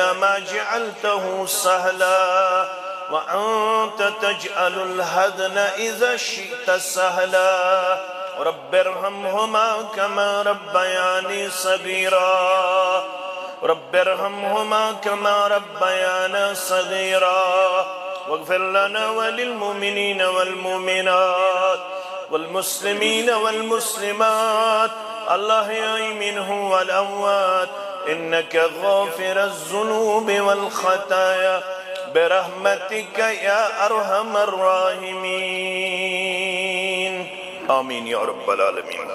إلا ما جعلته سهلا وأنت تجعل الهدن إذا شئت سهلا رب ارحمهما كما ربياني صغيرا رب ارحمهما كما ربيانا صغيرا واغفر لنا وللمؤمنين والمؤمنات والمسلمين والمسلمات الأحياء منهم والأموات إنك غافر الذنوب والخطايا برحمتك يا أرحم الراحمين آمين يا رب العالمين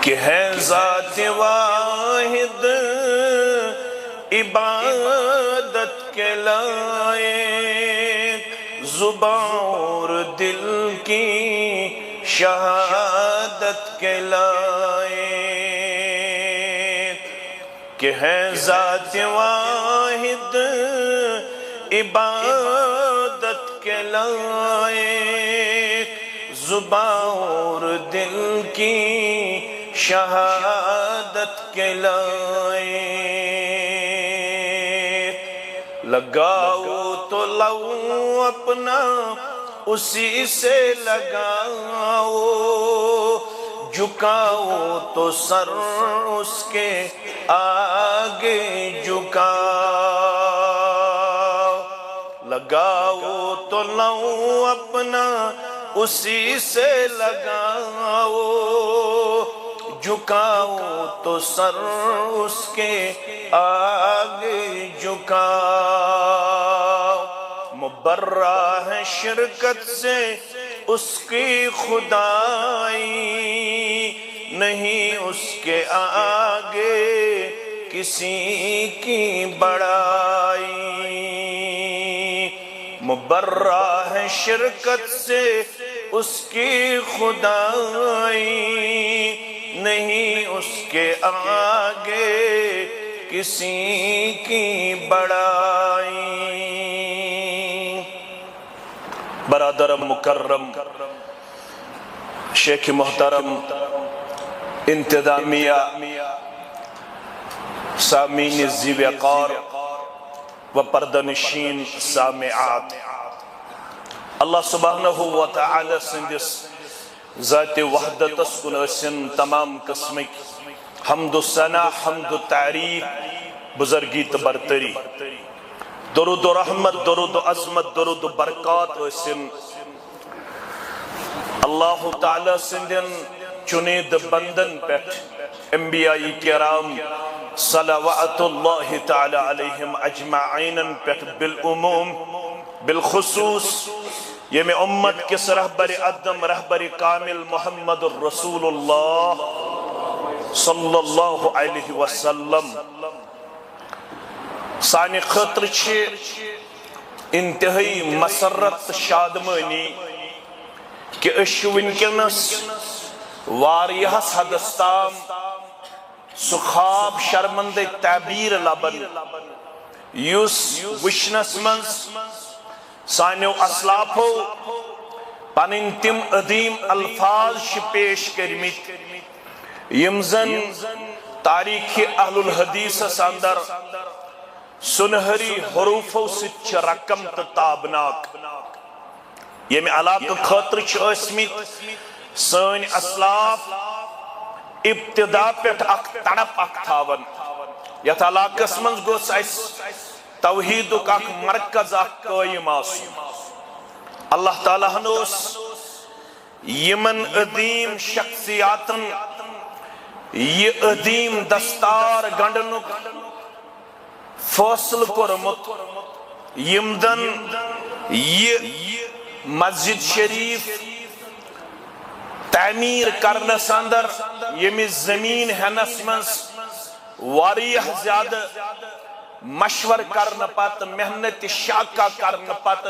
کہ ہے ذات واحد عبادت کے لائق زبان اور دل کی شہادت کے لائق کہ ہے ذات واحد عبادت کے لائق زبان اور دل کی شہادت کے لائق لگاؤ تو لو اپنا اسی سے لگاؤ جھکاؤ تو سر اس کے آگے جھکاؤ لگاؤ تو لو اپنا اسی سے لگاؤ جھکاؤ تو سر اس کے آگے جھکاؤ مبرہ ہے شرکت سے اس کی خدائی نہیں اس کے آگے کسی کی بڑائی مبرہ ہے شرکت سے اس کی خدائی نہیں اس کے آگے کسی کی بڑائی برادر مکرم شیخ محترم انتظامیہ سامعین ذی وقار و پردہ نشین سامعات اللہ سبحانہ و تعالی سندس ذات وحدت اسکن اسن تمام قسمک حمد و ثنا حمد و تعریف بزرگی تبرتری درود و رحمت درود و عظمت درود و برکات اسن اللہ تعالی سندن چنید بندن پیٹ انبیاء کرام صلوات اللہ تعالی علیہم اجمعین پیٹ بالعموم بالخصوص یہ میں امت کس رہبر ادم رہبر کامل محمد الرسول اللہ صلی اللہ علیہ وسلم سانی خطر چھے انتہائی مسرت شادمانی کہ اشوینکنس واریہس حدستام سخاب شرمند تعبیر لبن یوس وشنس منز سانیو اسلافو پانین تم عظیم الفاظ پیش کرمت یمزن تاریخ اہل الحدیث ساندر سنہری حروفو سچ رقم تابناک یہ میں علاقہ خاطر اسمت سن اسلاف ابتدا پیٹ اک تڑپ اک تھاون یت علاقہ اسمنز گوس اس توحید کا مرکز قائم آسو اللہ تعالیٰ ہنوس یمن عظیم شخصیاتن یہ عظیم دستار گنڈنک فاصل کرمت یمدن یہ مسجد شریف تعمیر کرنس اندر یمی زمین ہنس منس واریہ زیادہ مشور کرن پت محنت شاکہ کرن پت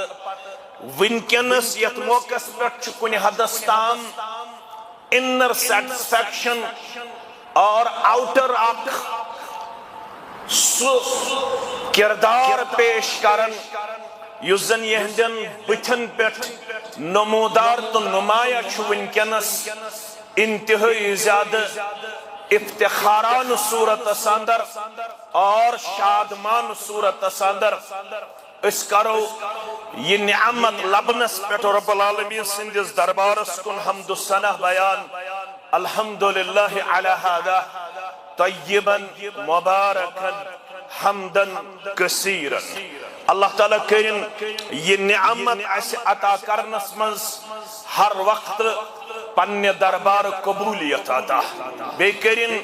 ونکنس یت موقع پہ کن حدس تام انر سیٹسفیکشن اور آؤٹر اک سو کردار پیش کرن یزن یہندن بچن پیٹ نمودار تو نمایاں ونکنس انتہائی زیادہ افتخاران صورت ساندر اور شادمان صورت اندر اس کرو یہ نعمت لبنس پہ رب العالمین سندس دربارس کن حمد و ثنا بیان الحمدللہ علی هذا طیبا مبارکا حمدا کثیرا اللہ تعالیٰ کرن یہ نعمت اس عطا کرنس منز ہر وقت پنہ دربار قبولیت عطا بے کرن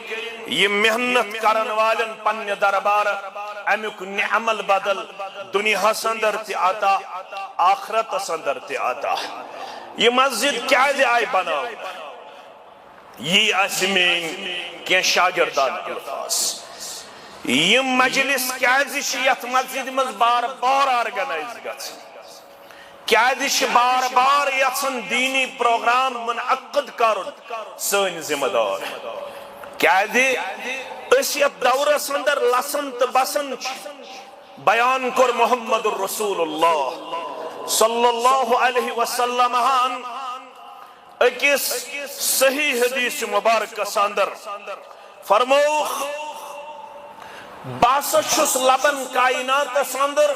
یہ محنت کرن والن پنہ دربار امیک نعمل بدل دنیا سندر تی عطا آخرت سندر تی عطا یہ مسجد کیا آئی بناو یہ اسمین کی شاگردان الفاظ یہ مجلس کیا یت مسجد مز بار بار آرگنائز گژھن کیا بار بار یژھن دینی پروگرام منعقد کرن سن ذمہ دار کیا اس یت دورس اندر لسن تو بسن بیان کر محمد الرسول اللہ صلی اللہ علیہ وسلم اکس صحیح حدیث مبارک اندر فرموخ باسا چھس لبن کائنات اندر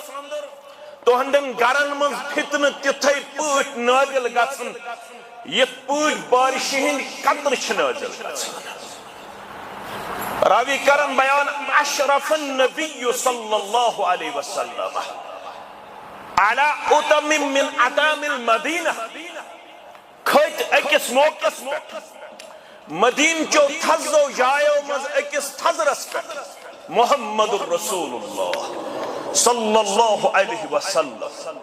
تو ہندن گرن من فتن تتھائی پوٹ نازل گژھن یت پوٹ بارش ہند قطر چھ نازل گژھن راوی کرن بیان اشرف النبی صلی اللہ علیہ وسلم علی اتم من اتام المدینہ کھت اکس موقع مدین چو تھزو جایو مز اکس تھزرس پہ محمد الرسول اللہ صلی اللہ علیہ وسلم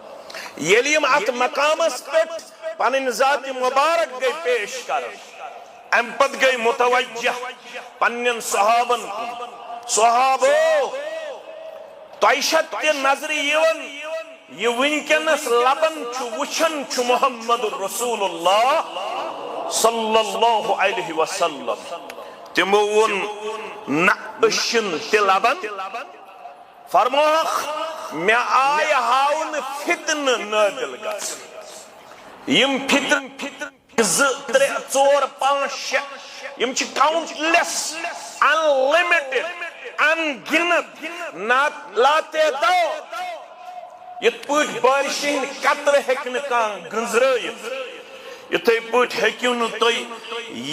یلیم ات مقام اس پٹ پنن ذات مبارک گئی پیش کر ام پت گئی متوجہ پنن صحابن صحابو تعیشت کے نظری یون یہ ونکنس لبن چو وچن چو محمد الرسول اللہ صلی اللہ علیہ وسلم تمون نعشن تلبن فرموخ میں آئے ہاؤن فتن نادل گس یم فتن ترے چور پانچ شے یم چھ کاؤنٹ لیس انلیمیٹڈ انگنت لاتے دو یہ پوٹ بارشین قطر ہکن کان گنزرائیت یہ تی پوٹ ہکیون توی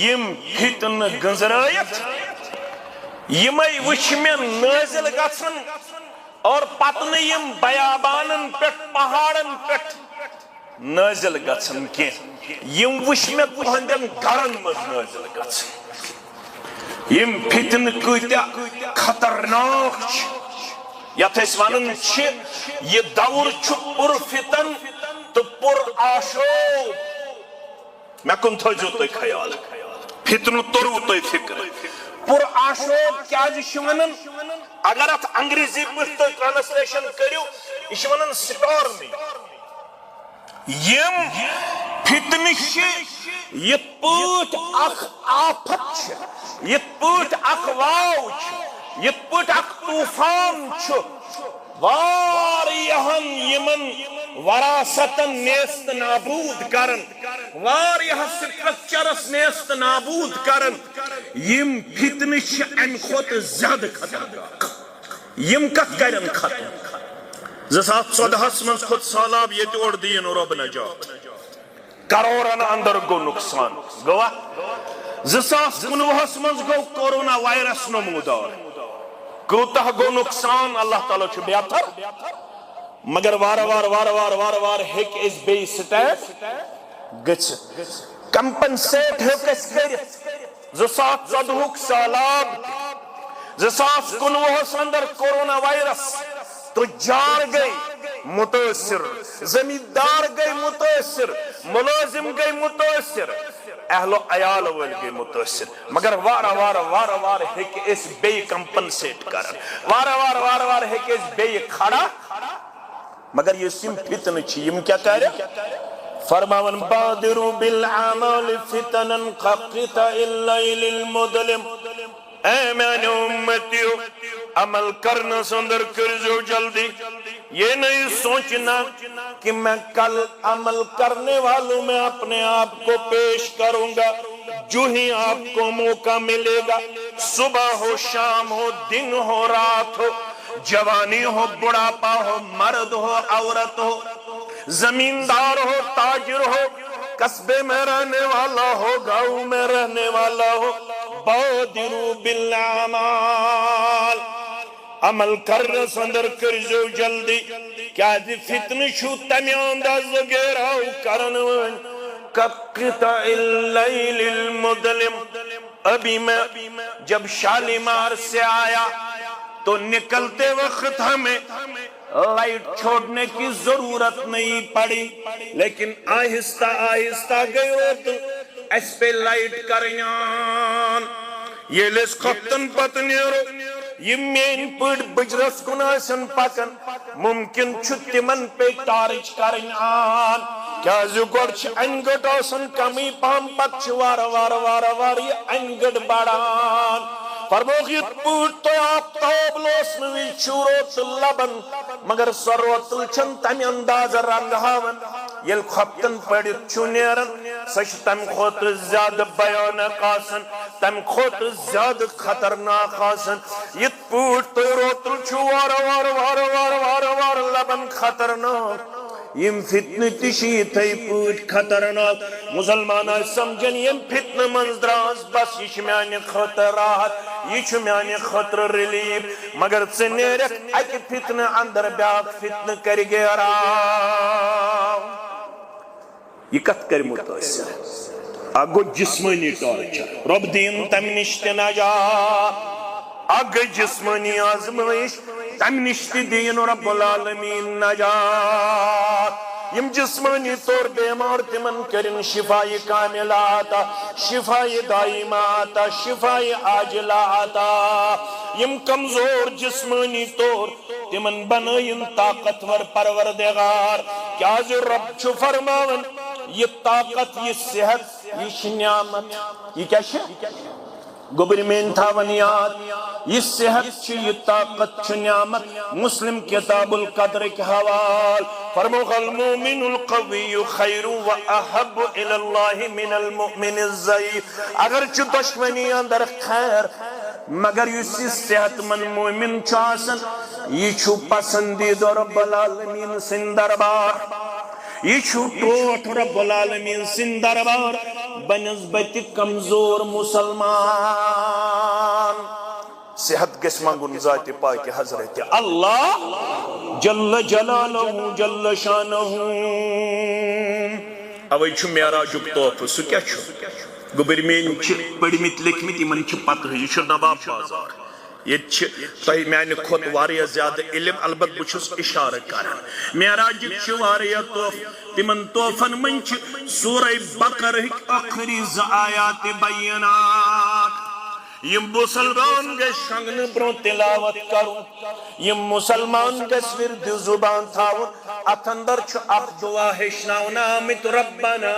یم فتن گنزرائیت یمائی وچمین نازل گژھن اور پتن یم بیابانن پٹ پہاڑن پٹ نازل گژھن کی یم وچمین تہندن گرن مز نازل گژھن یم فتن کتیا خطرناک یت اس ونن یہ دور پر فتن تو پر آشوب میں کن تھوجو تو خیال فتن ترو تو فکر پر آشوب کیا جی ونن اگر ات انگریزی پہ تو ٹرانسلیشن کریو یہ ونن سٹارمی یم فتن یہ پوٹ اخ آفت یہ پوٹ اخ واو یہ پوٹ اخ طوفان واریہن یمن وراثتن نیست نابود کرن واریہ سٹرکچرس نیست نابود کرن یم فتن ان خود زیادہ خطرناک یم کت کرن ختم 2014 من خود سالاب یہ اور دین رب نجات کروڑن اندر گو نقصان گوا 2019 من گو کورونا وائرس نمودار کوتاہ گو نقصان اللہ تعالیٰ چھو بیاتر مگر وار ہیک اس بے سٹیپ گچ کمپنسیٹ ہیک اس کرت 2014 سالاب 2019 اندر کورونا وائرس تو جار گئی متاثر زمیندار گئی متاثر ملازم گئی متاثر اہل و عیال ول گئی متاثر مگر وار ہیک اس بے کمپنسیٹ کرن وار ہیک اس بے کھڑا مگر یہ سم فتن چیم کیا کہہ رہے فرماون بادروا بالعمال فتنا قطع اللیل المظلم اے میان امتیو عمل کرنا سندر کرزو جلدی یہ نہیں سوچنا کہ میں کل عمل کرنے والوں میں اپنے آپ کو پیش کروں گا جو ہی آپ کو موقع ملے گا صبح ہو شام ہو دن ہو رات ہو، جوانی ہو بڑھاپا ہو مرد ہو عورت ہو، زمیندار ہو تاجر ہو، قصبے میں رہنے والا ہو گاؤں میں رہنے والا ہو، بادروا بالاعمال، عمل کرنس اندر کرزو جلدی، کیا دی فتن شو تمی انداز گیراو کرن ون کقطع اللیل المظلم۔ ابھی میں جب شالیمار سے آیا تو نکلتے وقت ہمیں لائٹ چھوڑنے کی ضرورت نہیں پڑی، لیکن آہستہ آہستہ گئی روت اس پہ لائٹ کرنیان، یہ لیس قطن پتنیرو یہ مین پڑ بجرس کناسن پکن، ممکن چھتی من پہ ٹارچ کرنیان، کیا زگوڑ چھ انگٹ آسن کمی پام پت چھ وار یہ انگٹ بڑان، فرموخیت پوٹ تو آفتاب لوسنوی چوروت لبن، مگر سروت چن تمی انداز رنگ ہاون، یل خبتن پڑت چونیرن سچ تم خود زیادہ بیانک آسن، تم خود زیادہ خطرناک آسن، یت پوٹ تو روتل چو وار لبن خطرناک، یم فتن تشی تھی پوٹ خطرناک، مسلمان سمجھن یم فتن منزدراز بس یہ میانی خطر راحت، یہ میانی خطر ریلیف، مگر ژنیرک اکہ فتن اندر بیاک فتن کر گیرا، یہ کت کر متاثر اگو جسمانی ٹارچر، رب دین تم نشت نجات، اگ جسمانی آزمائش تم نشت دین رب العالمین نجات، یم جسمانی طور بیمار تمن کرن شفائی کاملات، شفائی دائمات، شفائی عاجلات، یم کمزور جسمانی طور تمن بنائن طاقتور پروردگار، کیا جو رب چھو فرماون یہ طاقت یہ صحت یہ نعمت، یہ کیا ہے گبر میں تھاون یاد، یہ صحت چھ یہ طاقت چھ نعمت، مسلم کتاب القدر کے حوال فرموخ المومن القوی خیر و احب الاللہ من المؤمن الضعیف، اگر چھ دشمنی اندر خیر مگر یہ صحت من مومن چاسن یہ چھو پسندید رب العالمین سن دربار، یہ چھو ٹوٹ رب العالمین سن دربار بنسبت کمزور مسلمان، صحت گس منگن ذات پاک حضرت اللہ جل جلالہ جل شانہ، اوے چھو معراجک تحفہ سو کیا چھو گبر میں پڑھمت لکھمت یمن چھ پتہ یہ چھو نواب بازار، یہ تھی میانہ کھت واریاہ زیادہ علم، البت بچھس اشارہ کران معراج چھ واریاہ تحفہ، تمن تحفن من چھ سورہ بقرہ آخری آیات بینات، یم مسلمان گے شنگن برو تلاوت کرو، یم مسلمان گے ورد زبان تھاون، ات اندر چھ اخ دعا ہشناون آمت ربنا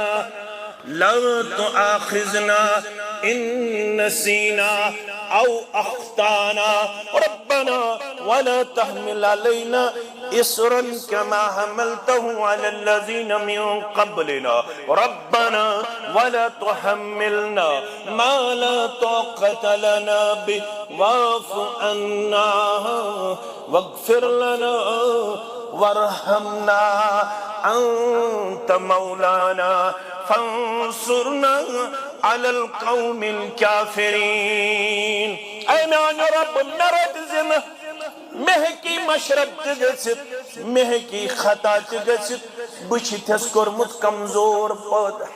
لا تؤاخذنا ان نسینا او اخطانا ربنا ولا تحمل علينا اسرا كما حملته على الذين من قبلنا ربنا ولا تحملنا ما لا طاقة لنا به واعف عنا واغفر لنا وارحمنا انت مولانا فانصرنا على القوم الكافرين، اے میان رب مرد زن مہکی مشرب تگست مہکی خطا تگست بچھی تھس کرمت کمزور پادا،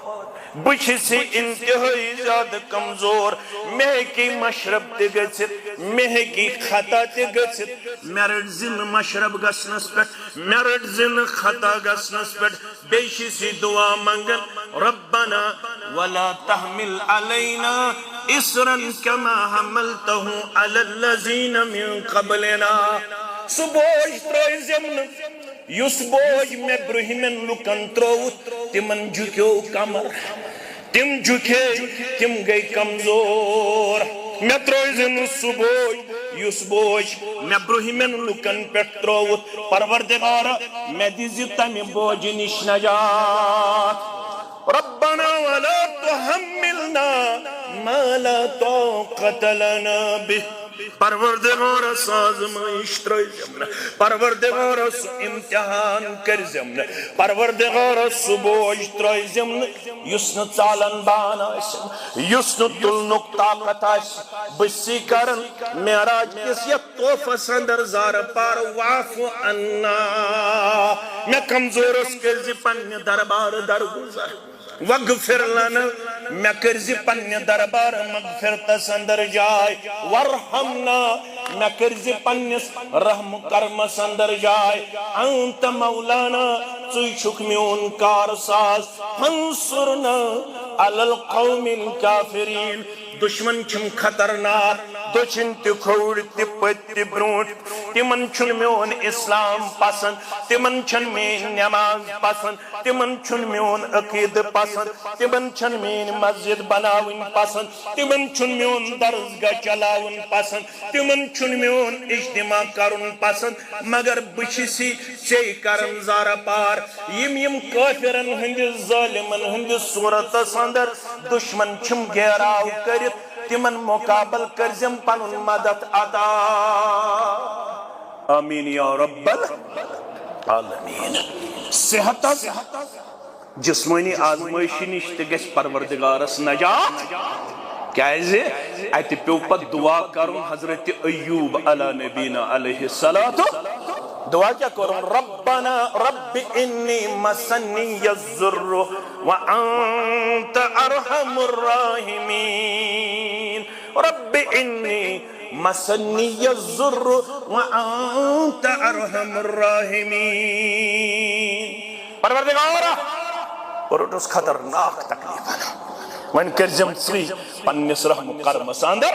بچھی سی انتہائی زیادہ کمزور، مہکی مشرب تگست مہکی خطا تگست، مرد زن مشرب گسنس پٹ مرد زن خطا گسنس پٹ، بیشی سی دعا منگن ربنا ولا تحمل علينا اسرا كما حملته على الذين من قبلنا، سبوج تروی زمن یس بوج میں برہمن لکن تروت تمن جھکیو کمر، تم جھکے تم گئی کمزور، میں تروی زمن سبوج یس بوج میں برہمن لکن پیٹ تروت، پروردگار میں دیزی تمی بوج نش نجات، ربنا ولا تحملنا ما لا طاقت لنا به پروردگار آزمائش ترازم پروردگار امتحان کرزم پروردگار بوج ترازم یسن چالن بان آسم یسن تلنک طاقت آسم بسی کرن معراج کس یا توفہ سندر زار پار وعفو عنا میں کمزور اس کرزی پنی دربار درگزر وغفر لنا میں کرزی پنی دربار مغفرت سندر جائے ورحمنا میں کرزی پنیس رحم کرم سندر جائے انت مولانا چوی چھک میون کار ساز فانصرنا علی القوم الکافرین دشمن چھم خطرناک دچن تی کھوڑ تی پت تی برونٹ تمن چھن میون اسلام پسند تمن چھن مین نماز پسند تمن چھن میون عقید پسند تمن چھن مین مسجد بناون پسند تمن چھن میون درسگاہ چلاون پسند تمن چھن میون اجتماع کرن پسند مگر بچسی چے کرن زارا پار یم کافرن ہند ظالمن ہند صورت اندر دشمن چھم گھیراو کرت تمن مقابل کرزم پنن مدد عطا آمین یا رب العالمین صحت جسمانی آزمائشی نشت گس پروردگارس نجات کیازے ایت پیو پت دعا کرن حضرت ایوب علی نبینا علیہ الصلوۃ دعا کیا کرن ربنا رب انی مسنی الضر وانت ارحم الراحمین رب انی مسنی الضر وانت ارحم الراحمین پروردگارا اور اس خطرناک تکلیفانا وین کرزم سی پنس رحم کرم ساندر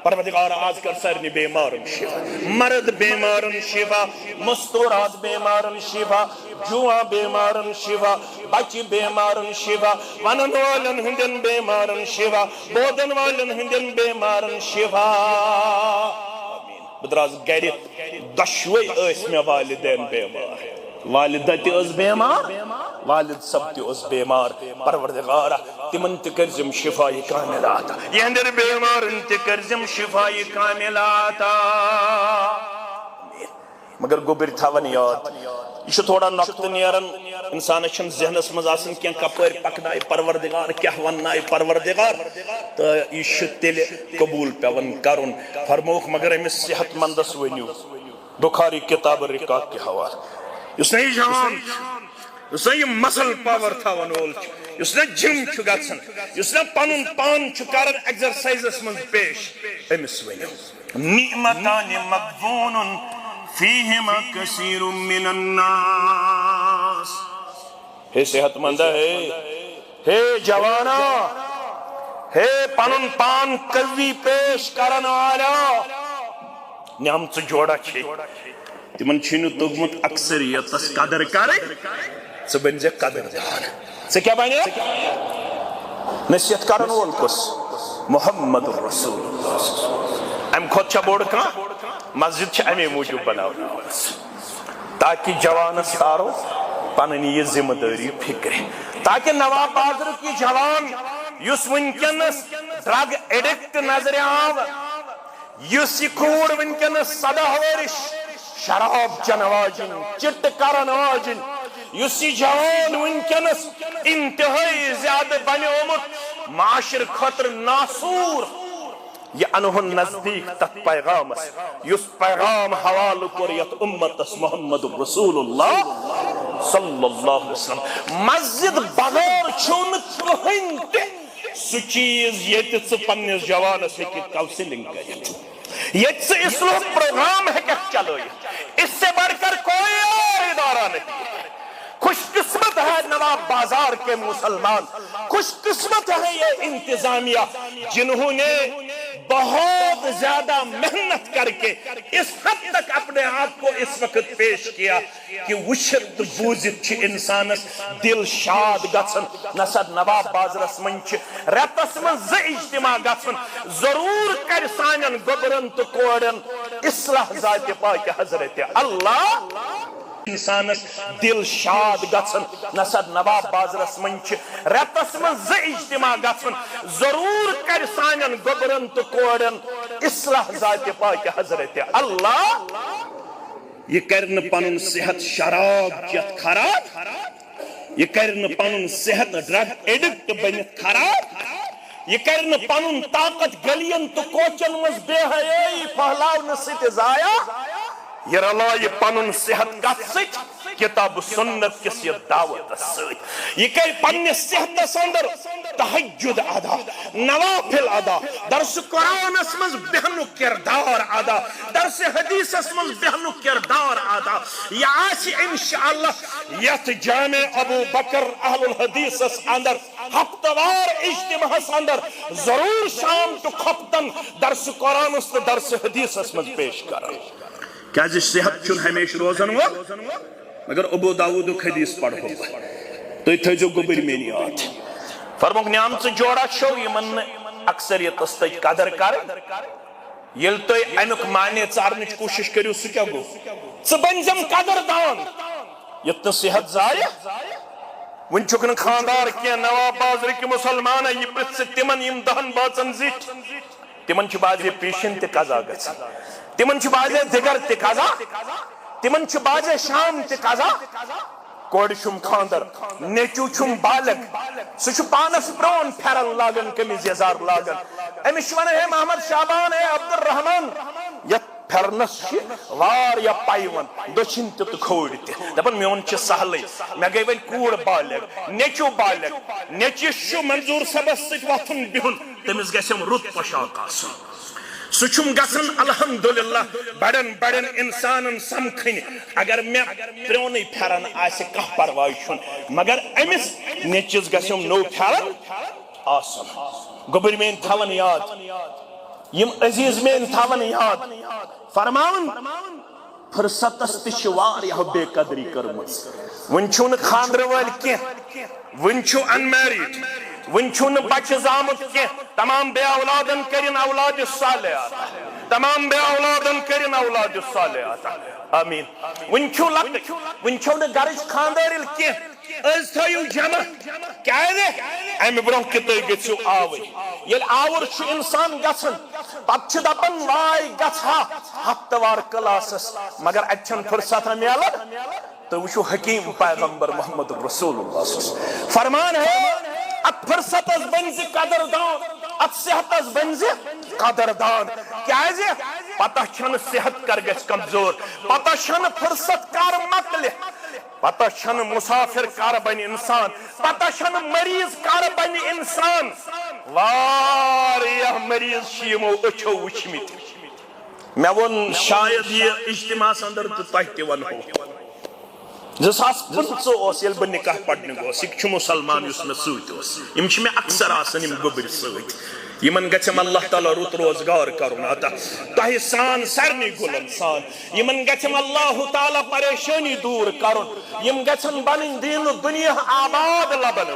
پروردگار آج کر سرنی بیمارن شفا مرد بیمارن شفا مستورات بیمارن شفا جوا بیمارن شفا بچی بیمارن شفا ونن والن ہندن بیمارن شفا بودن والن ہندن بیمارن شفا بدراز گری دشوی اس میں والدین بیمار والدہ تی اس بیمار والد سب تی اس بیمار پروردگارہ تمن تکرزم شفائی کاملاتا یہ اندر بیمار تکرزم شفائی کاملاتا مگر گوبر تھاون یاد یہ تھوڑا نقط نیرن انسان چھن ذہنس مز آسن کیا کپر پکنائی پروردگار کیا ونائی پروردگار تو یہ تیل قبول پیون کرن فرموک مگر امس صحت مندس ونیو بخاری کتاب الرقاق کے حوال اس نے جان اس نے مسل پاور تھا ونول اس نے جم چھو گاتسن اس نے پانن پان چھو کارن ایکزرسائزس من پیش امس ونیو نعمتان مقبون فیہما کثیر من الناس ہے صحت مندہ ہے جوانا ہے پانن پان قوی پیش کرن والا نعمت جوڑا چھے تمن چھنو تگمت اکثریت اس قدر کرے سے بنزے قدر دہانا سے کیا بائنے نصیحت کرن وول کس محمد رسول اللہ ام خود چھا بوڑ کا مسجد چھا امی موجود بناو تاکہ جوان سارو پاننی یہ ذمہ داری فکرے تاکہ نواب بازر کی جوان یس ونکنس ڈرگ ایڈکٹ نظر آو یس یہ کوڑ ونکنس صدا ورش شراب چنواجن چٹ کرن واجن یسی جوان ونکنس انتہائی زیادہ بنے اومت معاشر خطر ناسور یہ انہن نزدیک تک پیغام اس یس پیغام حوال کریت امت اس محمد رسول اللہ صلی اللہ علیہ وسلم مسجد بغیر چھون کہنتے سو چیز یہ تیس پنیس جوان سے کی کاؤنسلنگ کریں یہ سے اسلام پروگرام ہے کہ چلو اس سے بڑھ کر کوئی اور ادارہ نہیں ہے خوش قسمت ہے نواب بازار کے مسلمان خوش قسمت ہے یہ انتظامیہ جنہوں نے بہت زیادہ محنت کر کے اس حد تک اپنے آپ کو اس وقت پیش کیا کہ وشت بوزت چھ انسانس دل شاد گھن نسد نواب بازرس منچ رتس من ز اجتماع گھن ضرور کر سانن گبرن تو کوڑن اصلاح ذات پاک حضرت اللہ انسانس دل شاد گژھن نسد نواب بازرس من رتس من ز اجتماع گژھن ضرور کر سانن گوبرن تو کوڑن اصلاح ذات پاک حضرت اللہ یہ کرن پنن صحت شراب چیت خراب یہ کرن پنن صحت ڈرگ ایڈکٹ بنت خراب یہ کرن پنن طاقت گلین تو کوچن مز بے حیائی پہلاؤن ست ضائع یہ رلائے پنن صحت کت ست کتاب سنت کس یہ دعوت ست یہ کہ پنن صحت اندر تہجد ادا نوافل ادا درس قرآن اسمز بہنو کردار ادا درس حدیث اسمز بہنو کردار ادا یہ آسی انشاءاللہ یت جامع ابو بکر اہل الحدیث اس اندر ہفتوار اجتماع اندر ضرور شام تو کھپتن درس قرآن اس درس حدیث اسمز پیش کرن کیا صحت چون ہمیشہ روزن وہ مگر ابو داود حدیث پڑھو تو یہ جو گبر میں نہیں آت فرموک نیام سے جوڑا شو یہ من اکثریت استج قدر کر یل تو اینک معنی چارنچ کوشش کریو سو کیا گو بنزم قدر دان یتن صحت ضائع ون چکن خاندار کیا نواب بازر کی مسلمان ہے یہ پرت سے تمن یم دہن باچن زیٹ تمن چھ بازی پیشن تے قضا گچ تمن چھ بازی دگر تے قضا تمن چھ بازی شام تے قضا کوڑ شم خاندر نیچو چم بالغ سچ پانس برون پھرن لاگن کمیز یزار لاگن امشون ہے محمد شعبان ہے عبد الرحمن یت پھرنس وار یا پائیون دوچن تت کھوڑ تے دپن میون چھ سہلے میں گئی ول کوڑ بالغ نیچو بالغ نیچو شو منظور سبس سچ واتن بہن تمس گسم رت پوشاک آسن سچم گسن الحمدللہ بڑن بڑن انسانن سمکھن اگر میں پرونی پھرن آسہ کانٛہہ پرواے چھُن مگر امس نیچس گسم نو پھرن آسن گوبر مین تھاون یاد یم عزیز مین تھاون یاد فرماون فرصتس تہ واریاہ بے قدری کرمز ون چھُن خاندر وٲلۍ کینٛہہ ون چھُ انمیریڈ ون چھُن بچہ زامت کی تمام بے اولادن کرن اولاد صالحات تمام بے اولادن کرن اولاد صالحات آمین ون چھو لکٹ ون چھو نہ گرچ خاندارل کی از تھیو جمع کیا دے ایم برون کتے گچو آوئی یل آور چھو انسان گچن پت چھ دپن وائی گچھا ہفتوار کلاسس مگر اچھن فرصت میلن تو وچو حکیم پیغمبر محمد رسول اللہ فرمان ہے ات فرصت از بنزی قدر دان ات صحت از بنزی قدر دان کیا ہے پتہ چھن صحت کر گچ کمزور پتہ چھن فرصت کار مکل پتہ چھن مسافر کار بن انسان پتہ چھن مریض کار بن انسان واریاہ مریض شیمو اچھو وچمت میں ون شاید یہ اجتماع اندر تو تہ ون ہو زساس پنچو اس یل بہ نکاح پڑھنے گوس یہ مسلمان یس میں سوت یم چھ میں اکثر آسن یم گوبر سوت یمن گچم اللہ تعالی رت روزگار کرن عطا تہ سان سرنی گلن سان یمن گچم اللہ تعالی پریشانی دور کرن یم گچن بنن دین دنیا آباد لبن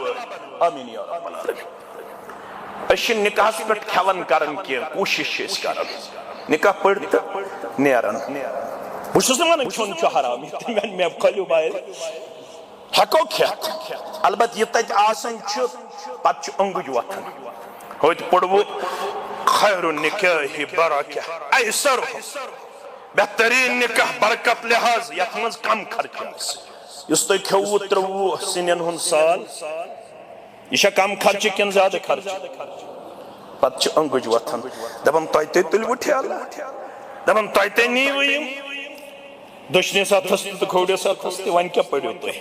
آمین یا رب العالمین اش نکاح پٹ کھون کرن کی کوشش اس کرن نکاح پڑھ نیرن بچھس نمان چھون چھو حرامی تیمین میں اب کھلیو باید ہکو کھیت البت یہ تج آسن چھو پت چھو انگج وطن ہوئی تو پڑھو خیر نکاح برکہ ایسر بہترین نکاح برکت لحاظ یتمنز کم خرچ اس تو کھو ترو سنین ہن سال یہ کم خرچ کن زیادہ خرچ پت چھو انگج وطن دبن تویتے تلو ٹھیالا دبن تویتے نیویم دشنے ساتھ ہستے تو کھوڑے ساتھ ہستے وان کیا پڑھو تو ہے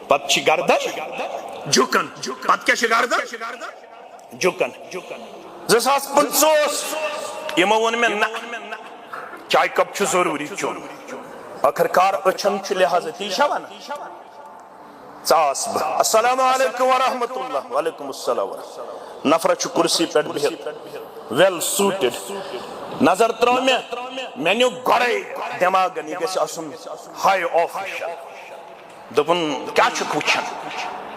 پت چھ گردن جھکن پت کیا چھ گردن جھکن زساس پنچوس یہ مون میں چائے کپ چھ ضروری چون آخر کار اچھن چھ لحاظ تیشا وانا چاس با السلام علیکم ورحمت اللہ وعلیکم السلام ورحمت نفر چھ کرسی پیٹ بہت ویل سوٹڈ نظر ترو میں نیو گڑے دماغ نہیں گیسے اسم ہائی آفیشل دبن کیا چھک وچھن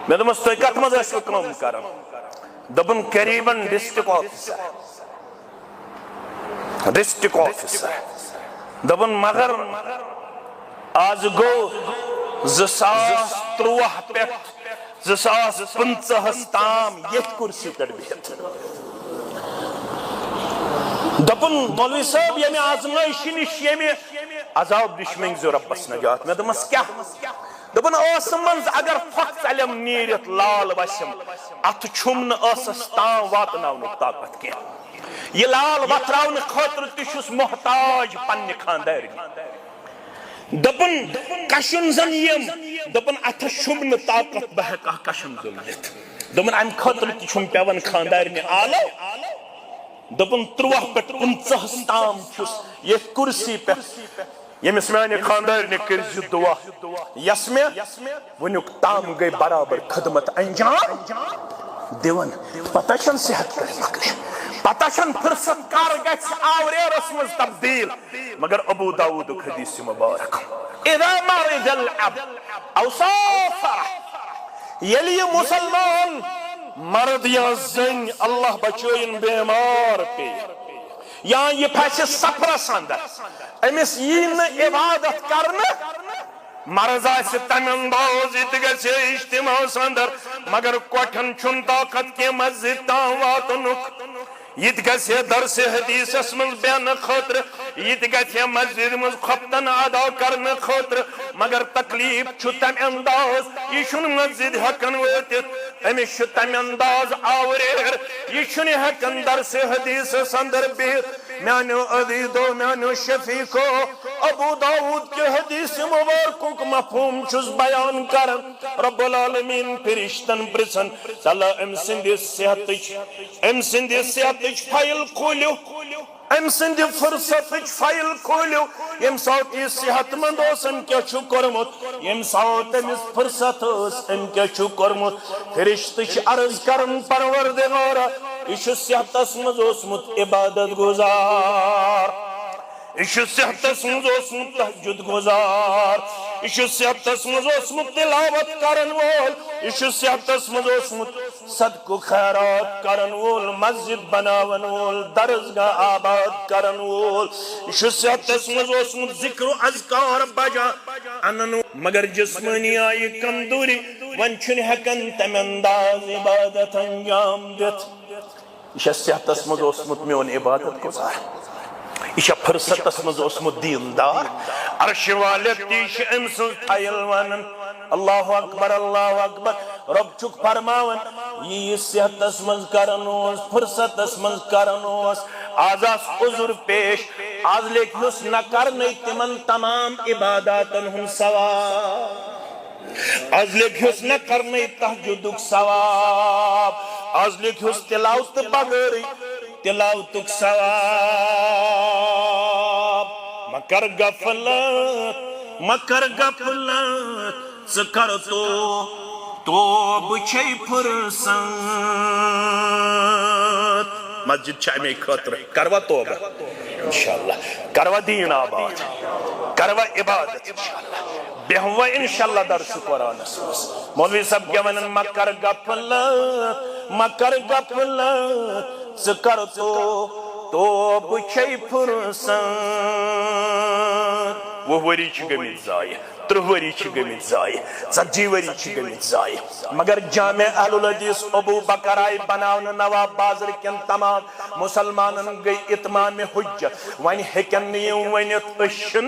میں دمس تو اکت مزہ اس کو کام کرم دبن قریباً ڈسٹرک آفیسر دبن مگر آز گو 2013 پہ 2015 تام یہ کرسی پہ بہت دپن مولوی صاحب یمی آزمائشی نش یمی عذاب نش منگزو ربس نجات میں دمس کیا دپن اس منز اگر فخ علم نیرت لال وسم ات چھمن اسس تام واتناون طاقت کی یہ لال وتراون خاطر تشس محتاج پنہ خاندار دپن کشن زن یم دپن ات چھمن طاقت بہکا کشن زلت دپن ام خاطر تشم پیون خاندار نے آلو دپن 13 پہ 15 تام چھس یہ کرسی پہ یمس میانہ خاندار نے کرز دعا یس میں ونیک تام گئی برابر خدمت انجام دیون پتہ چھن صحت کر مکلے پتہ چھن فرصت کار گژھِ آوریرس مز تبدیل مگر ابو داود حدیث مبارک اذا مرض العبد او سافر یلی مسلمان مرد یا زن اللہ بچوین بیمار پہ یا یہ پھیسے سفرس اندر امس یہ عبادت کرنا مرض آسہِ تمہِ انداز یہ تہِ گژھِ اجتماعس اندر مگر کوٹھن چھُنہٕ طاقت کینٛہہ مسجد تام واتنُک یہ تہِ گژھِ درس حدیثس منٛز بیانہٕ خٲطرٕ یہ تہِ گژھِ مسجد منٛز خۄفتن ادا کرنہٕ خٲطرٕ مگر تکلیف چھُ تمہِ انداز یہ چھُنہٕ مسجد ہٮ۪کان وٲتِتھ أمِس چھُ تمہِ انداز آوریر یہ چھُنہٕ ہٮ۪کان درس حدیثس اندر بِہِتھ میانو عزیزو میانو شفیقو ابو داود کے حدیث مبارکوک مفہوم چھس بیان کرن رب العالمین فرشتن پرسن تلا ام سندی صحتچ فائل کھولیو ام سندی فرصتچ فائل کھولیو یم سات یہ صحت مند اوسن کیا چھو کرمت یم سات امس فرصت اوس ام کیا چھو کرمت فرشتچ عرض کرن پروردگارا یہ صحتس مز اوسمت عبادت گزار یہ صحتس مز اوسمت تہجد گزار یہ صحتس مز اوسمت تلاوت کرن وول یہ صحتس مز اوسمت صدقہ خیرات کرن وول مسجد بناون وول درسگاہ آباد کرن وول یہ صحتس مز اوسمت ذکر و اذکار بجا انن مگر جسمانی آئی کمزوری ون چھن ہیکن تمہ انداز عبادت انجام دت یہ صحتس مز اوسمت میون عبادت گزار یہ فرصتس مز اوسمت دیندار عرش والد تیش ام سن تھائل ونن اللہ اکبر رب چک فرماون یہ صحتس مز کرن اوس فرصتس مز کرن اوس آز آس عذر پیش آز لیکھنس نہ کرنے تمن تمام عباداتن ہن ثواب آز لیکھنس نہ کرنے تہجدک ثواب آز لیکھنس تلاوت بغیر تلاوتک ثواب مکر غفلت سکر تو بچے فرصت مسجد چھے خاطر کروا توبہ انشاءاللہ کروا دین آباد کروا عبادت انشاءاللہ بیہوا انشاءاللہ درس قرآن اسمس مولوی صاحب کیا ونن مکر غفلت سکر تو بچے فرصت وہ وری چھ گمت ضائع 30 وری چھ گمت ضائع 40 وری چھ گمت ضائع مگر جامع اہل الحدیث ابو بکر آئی بناون نواب بازر کن تمام مسلمانن گئی اتمام حجت ون ہیکن نیو ونت اشن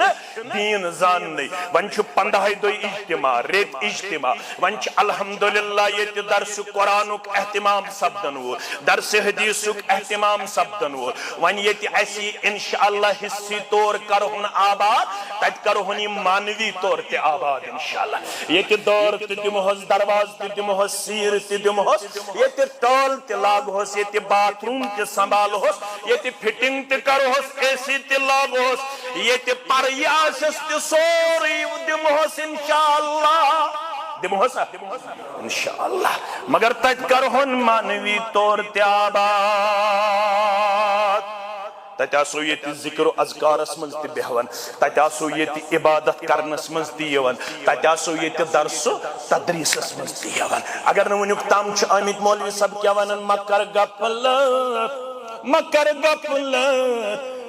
دین زاننی ون چھ 15 دو اجتماع ریت اجتماع ون چھ الحمدللہ یہ درس قرآنک اہتمام سبدن وول درس حدیثک اہتمام سبدن وول ون یہ ایسی انشاءاللہ حصی طور کرہن آباد تت کرہن مانوی طور تے آباد انشاءاللہ یہ تے دور تے دمہس درواز تے دمہس سیر تے دمہس یہ تے ٹال تے لاگہس یہ تے باتھ روم تے سنبھالہس یہ تے فٹنگ تے کرہس اے سی تے لاگہس یہ تے پریاسس تے سوری دمہس انشاءاللہ دمہس انشاءاللہ مگر تت کرہن مانوی طور تے آباد تت آسو یہ ذکر و اذکار اسمنز تی بہون تت آسو یہ عبادت کرن اسمنز تی یون تت آسو یہ درس و تدریس اسمنز تی یون اگر نونیک تام چھ آمید مولوی سب کیا ونن مکر غفلت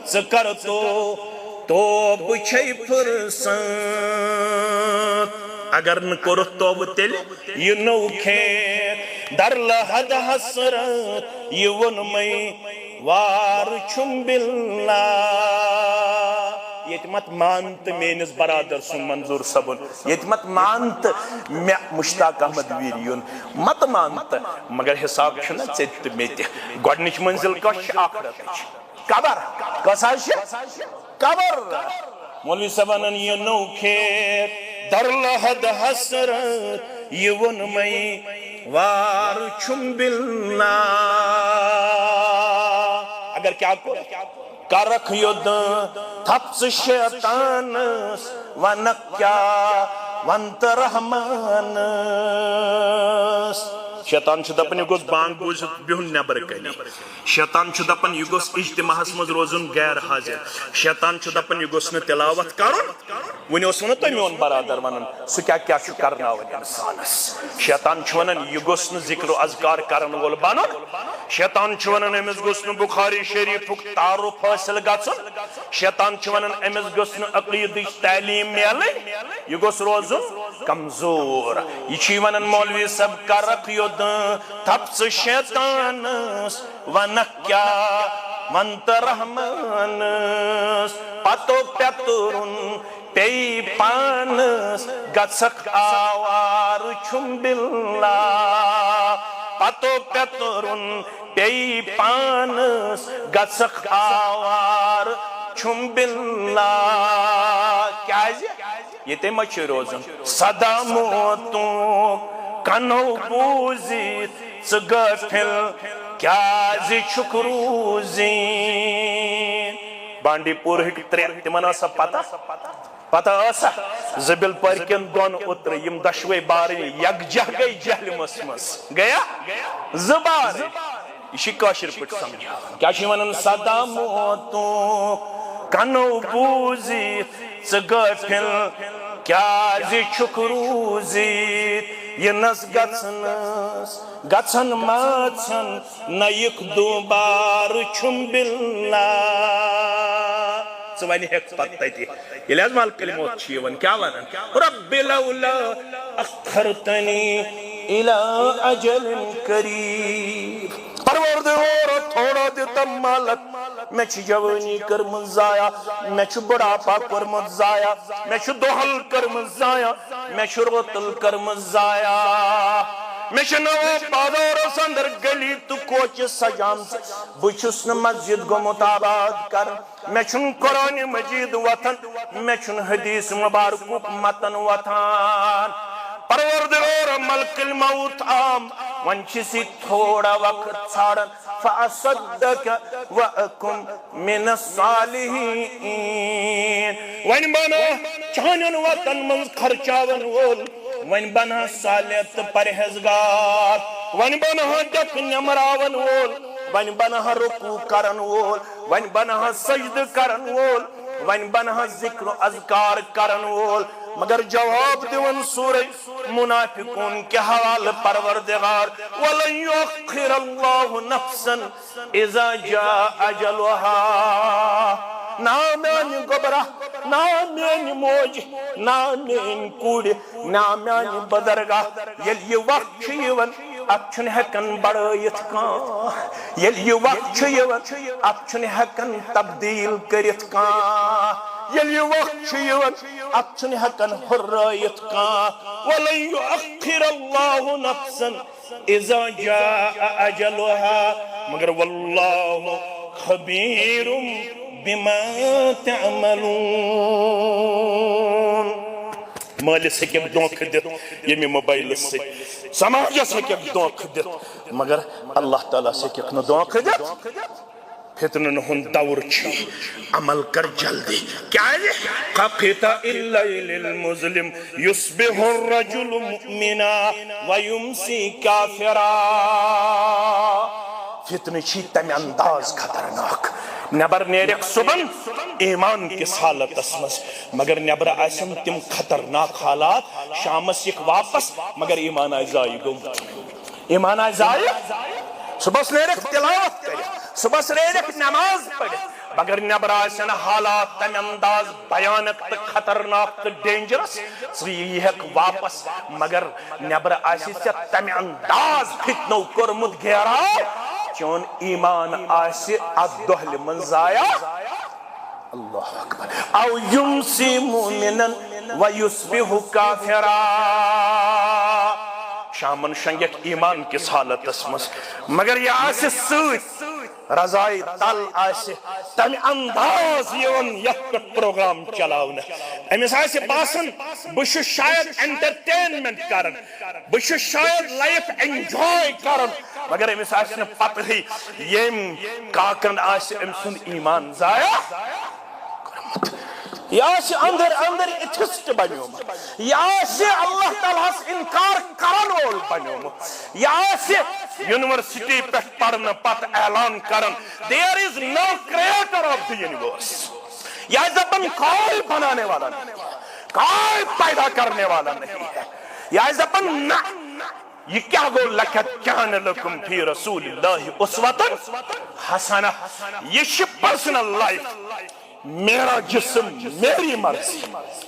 سکر توبہ چھے فرصت اگر نکورت توبہ تیل یہ نو کھیت در لحد حسرت یہ ونمئی وار چھم باللہ یہ مت مانت مینس برادر سن منظور صبن یہ مت مانت میں مشتاق احمد ویریون مت مانت مگر حساب چھنا ژےٚ تہٕ مےٚ تہِ گۄڈنِچ منزل کۄس چھِ آخرتٕچ قبر کۄس حظ چھِ قبر مولوی صٲبن یہ نو کھیت در لحد حسرت یہ ونمئی وار چھم باللہ اگر کیا کو کرکھ یود تھپس شیطانس ونک کیا ونت رحمانس شیطان چھ دپن یہ گوس بانگ بوزت بہن نبر کنی شیطان چھ دپن یہ گوس اجتماعس مز روزن غیر حاضر شیطان چھ دپن یہ گوس نہ تلاوت کرن ونی اوس ونن تۄہہِ میون برادر ونن سُہ کیٛاہ چھُ کرناوان انسانس شیطان چھُ ونان یہِ گوٚژھ نہٕ ذکر و اذکار کرن وول بنُن شیطان چھُ ونان أمِس گوٚژھ نہٕ بخاری شریفُک تعارُف حٲصِل گژھُن شیطان چھُ ونان أمِس گوٚژھ نہٕ عقیٖدٕچ تعلیٖم میلٕنۍ یہِ گوٚژھ روزُن کمزور یہِ چھُے ونان مولوی صٲب کرکھ یوٚد تھپس شیطانس ونکھ کیٛاہ ونت رحمانس پتو پیترن پی پانس گژھکھ آوار چھم باللہ پتو پیترن پی پانس گژھکھ آوار چھم باللہ کیازِ ییٚتے ما چھُ روزُن سدا موتُک کنو بوٗزِتھ ژٕ غٲفِل کیازِ چھُکھ روٗزِتھ بانڈی پور ہک ترٛےٚ تِمن ٲسا پتہ ٲسا زبل پرکن دۄن اوترٕ یِم دۄشوے بارٕنۍ یکجاہ گٔے جہلمس منٛز گیا زٕ بارٕ یہِ چھِ کٲشِر پٲٹھۍ سمجھاوان کیٛاہ چھِ ونان سدا موتُک کنو بوٗزِتھ ژٕ غٲفِل کیازِ چھُکھ روٗزِتھ یِنس گژھن ماژن نَیِکھ دوبارٕ چھُم باللہ ژٕ وَنہِ ہیٚکھ پتہٕ تتہِ ییٚلہِ حظ ملکہٕ موت چھِ یِوان کیٛاہ ونان رب لولا اخرتنی الى اجل قریب پروردگار تھوڑا دِتم مالک میں چھ جوانی کرمت ضایع میں چھ بڑھاپا کرمت ضایع میں چھ دہل کرمت ضایع میں چھ روتل کرمت ضایع میں چھ نو بازارس اندر گلی تو کوچ سجام بچھس نہ مسجد گومت آباد کر میں چھن قرآن مجید وطن میں چھن حدیث مبارک متن وطن پروردگار ملک الموت عام ونچسی تھوڑا وقت ژھانڈن فاصدق واکن من الصالحین ون بنا چانن وطن من خرچاون وول ون بنا صالح تو پرہیزگار ون بنا ڈک نمراون وول ون بنا رکوع کرن وول ون بنا سجد کرن وول ون بنا ذکر و اذکار کرن وول مگر جواب دیون سورہ منافقون کے حوالے پروردگار وَلَنْ يُؤَخِّرَ اللَّهُ نَفْسًا اِذَا جَاءَ أَجَلُهَا نا میانی گبرہ نا میانی موج نا میانی کوڑی نا میانی بدرگاہ یل یہ وقت چھیون اب چھن ہیکن بڑھائیت کان یل یہ وقت چھیون اب چھن ہیکن تبدیل کریت کان یل یہ وقت چھیون اب چھن ہیکن حرائیت کان وَلَنْ يُؤَخِّرَ اللَّهُ نَفْسًا اِذَا جَاءَ أَجَلُهَا مگر واللہ خبیر بما تعملون مالس ہیکیک دھوکہ دت یمی موبائل سے سماجس ہیکیک دھوکہ دت مگر اللہ تعالیٰ سے ہیکیک نہ دھوکہ دت فتنن ہن دور چھ عمل کر جلدی کیا ہے ققطع اللیل المظلم یصبح الرجل مؤمنا ویمسی کافرا فتنہ چھ تمہ انداز خطرناک نبر نیرک صبح ایمان کس حالت اسمس مگر نبر آسن تم خطرناک حالات شامس یک واپس مگر ایمان آئزائی گمت ایمان آئزائی صبح نیرک تلاوت کرے صبح نیرک نماز پڑھے اگر نبر آسن حالات تم انداز بیانک تو خطرناک تو ڈینجرس یہ واپس مگر نبر آسی سے تم انداز فتنو کرمت گھیرا چون ایمان آسی ادہل من ضائع اللہ اکبر او یمسی مومنا ویصبح کافرا شامن شنگیک ایمان کس حالت اسمس مگر یہ آسی سوچ رضائی تل آسی تم انداز یون یک پروگرام چلاؤنا امیس آسی باسن بشو شاید انٹرٹینمنٹ کرن بشو شاید لائف انجوائے کرن مگر امیس آسی نے پتہ ہی یم کاکن آسی امسن ایمان ضائع یا سے اندر اتھسٹ بنیوم یا سے اللہ تعالیٰ انکار کرن وول بنیوم یا سے یونیورسٹی پہ پڑھنا پت اعلان کرن there is no creator of the universe یا زبان کوئی بنانے والا نہیں کوئی پیدا کرنے والا نہیں ہے یا زبان یہ کیا گو لکت کان لکم فی رسول اللہ اسوۃ حسنہ یہ پرسنل لائف میرا جسم میری مرضی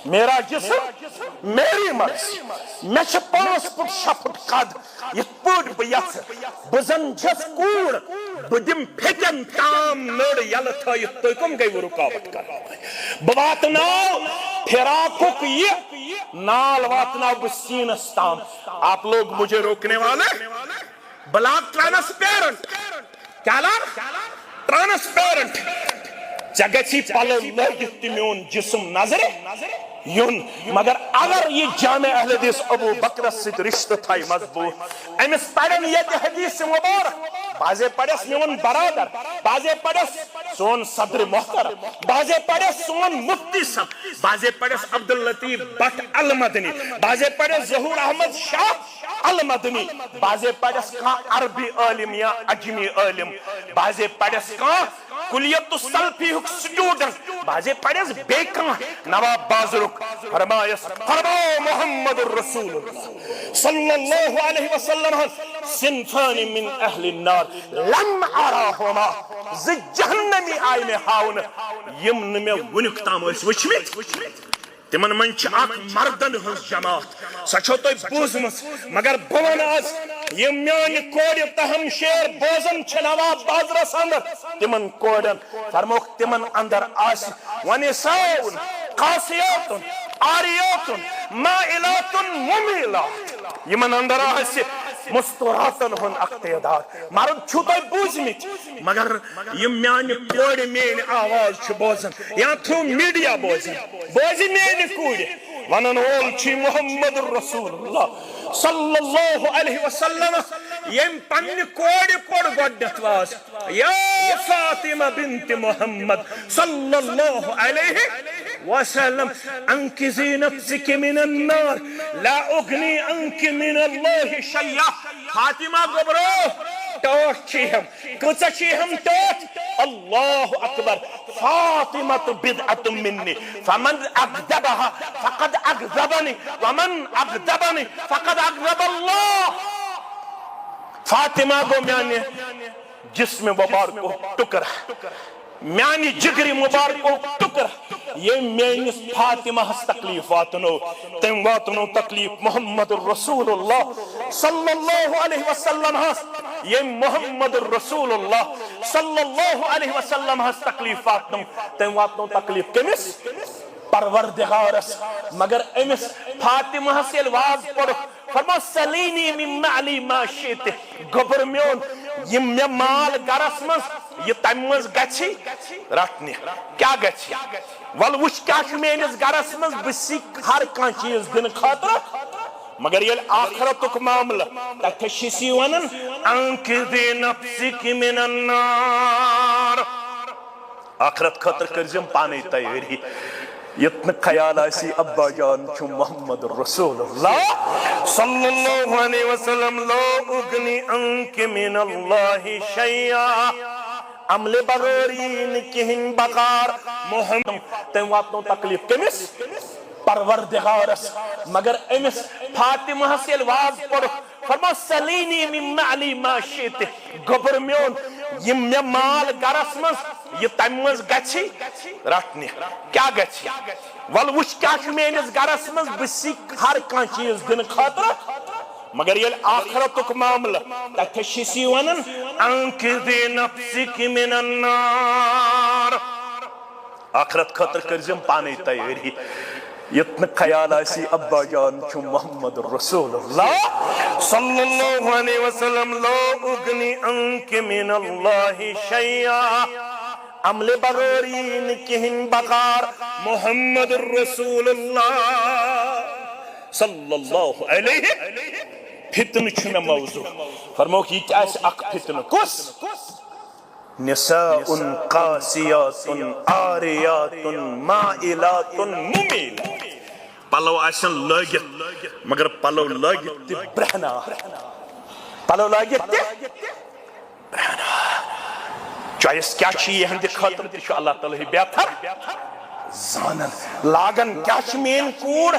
میرا جسم میری مرضی میں چھ 5 فٹ 6 فٹ قد یہ پوٹ بیت بزن جس کوڑ بدم پھکن تام نڑ یلت ہے تو کم گئی وہ رکاوٹ کر بواتناو پھراکوک یہ نال واتناو بسینستان آپ لوگ مجھے روکنے والے بلاک ٹرانسپیرنٹ کیا لار ٹرانسپیرنٹ جگچی پلو لگت میون جسم نظر یون مگر اگر یہ جامع اہل حدیث ابو بکر ست رشتہ تھائی مضبوط امس پڑھن یہ حدیث مبارک بازے پڑھس میون برادر بازے پڑھس سون صدر محترم بازے پڑھس سون مفتی صاحب بازے پڑھس عبداللطیف بٹ المدنی بازے پڑھس ظہور احمد شاہ المدنی بازے پڑھس کان عربی عالم یا عجمی عالم بازے پڑھس کان کلیت السلفی حق سٹوڈنٹ بازے پڑھس بیکان نواب بازرک فرمایس فرماؤ محمد الرسول اللہ صلی اللہ علیہ وسلم صنفان من اہل النار لم اراہما زی جہنمی آئینے ہاؤن یمن میں ونکتام اس وچمت تمن من چھ اک مردن ہنس جماعت سچو تو بوزمس مگر بون آز یہ میانی کوڑی تہم شیر بوزن چھ نواب بازرس اندر تمن کوڑن فرموک تمن اندر آس ونساؤن قاسیاتن آریاتن مائلاتن ممیلات یمن اندر آس مستوراتن ہن اقتدار مرد چھو تو بوزمت مگر یہ میانی کوڑی مین آواز چھ بوزن یا تھو میڈیا بوزن بوزی مین کوڑی ونن وول چھ محمد الرسول اللہ صلی اللہ علیہ وسلم یم پنی کوڑی پڑ گوڈنت واز یا فاطمہ بنت محمد صلی اللہ علیہ وسلم انقذی نفسک من النار لا اغنی عنک من اللہ شیئا فاطمہ گبرو ٹوٹ چیہم کچھ چیہم ٹوٹ اللہ اکبر فاطمة بدعة مني فمن أكذبها فقد أكذبني ومن أكذبني فقد أكذب الله فاطمہ کو میانی جسم مبارک کو ٹکر میانی جگری مبارک کو ٹکر یہ میانس فاطمہ ہس تکلیف واتنو تم واتنو تکلیف محمد الرسول اللہ صلی اللہ علیہ وسلم ہس یہ محمد الرسول اللہ صلی اللہ علیہ وسلم ہس تکلیف واتنو تم واتنو تکلیف کمس پروردگارس مگر امس فاطمہ ہس الواز پڑھ فرما سلینی من معلی ما شیط گبر میون یہ میں مال گرس مز یہ تمز گچھی رٹنی کیا گچھی والوش کیا میانس گرس مز بسی ہر کان چیز دن خاطر مگر یہ آخرتک معاملہ تک شیسی ونن انقذی نفسک من النار آخرت خاطر کرزم پانے تیاری یتن خیال آسی ابا جان چھو محمد الرسول اللہ صلی اللہ علیہ وسلم لا اغنی عنک من اللہ شیئا عمل بغورین کہن بغار محمد تم واتنو تکلیف کمس پروردگارس مگر امس فاطمہ سے الواز پڑھ فرما سلینی من معلی ما شیط گبر میون یہ میں مال گرس مز یہ تمز گچھی رٹنی کیا گچھی ول وچ کیا میانس گرس مز بسی ہر کان چیز دن خاطر مگر یل آخرتک معاملہ تتشسی ونن انقذی نفسک من النار آخرت خاطر کرزم پانے تیاری یتن خیال آسی ابا جان چھو محمد رسول اللہ صلی اللہ علیہ وسلم لا اغنی انک من اللہ شیعہ عمل بغیرین کہن بغار محمد رسول اللہ صلی اللہ علیہ فتن چھو موضوع فرمو کی چاہیے اک فتن کس نساء قاسیات آریات مائلات ممیلات پلو آسن لگت مگر پلو لگت تی برہنا پلو لگت تی برہنا چوائس کیا چیئے ہندی خاطر تی شو اللہ تعالی بیتر زانن لاغن کیا چھ مین کوڑ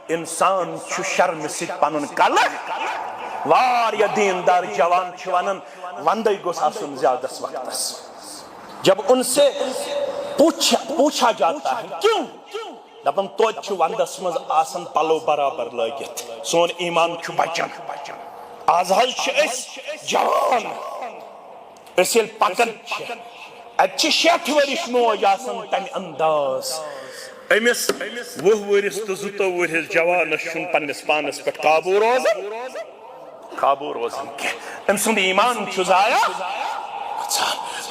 انسان چھو شرم سی پانن کل وار یا دیندار جوان چھوانن وندائی گوس آسن زیادہ وقت جب ان سے پوچھا جاتا ہے کیوں دپن توت چھو وندس مز آسن پلو برابر لگت سون ایمان چھو بچن آزہل چھ اس جوان اس یل پکن چھ اچھی 60 ورش موج آسن تم انداز امس 20 ورس تو 2 ورس جوان شن پنس پانس پہ قابو روزن کے ام سند ایمان چھو ضائع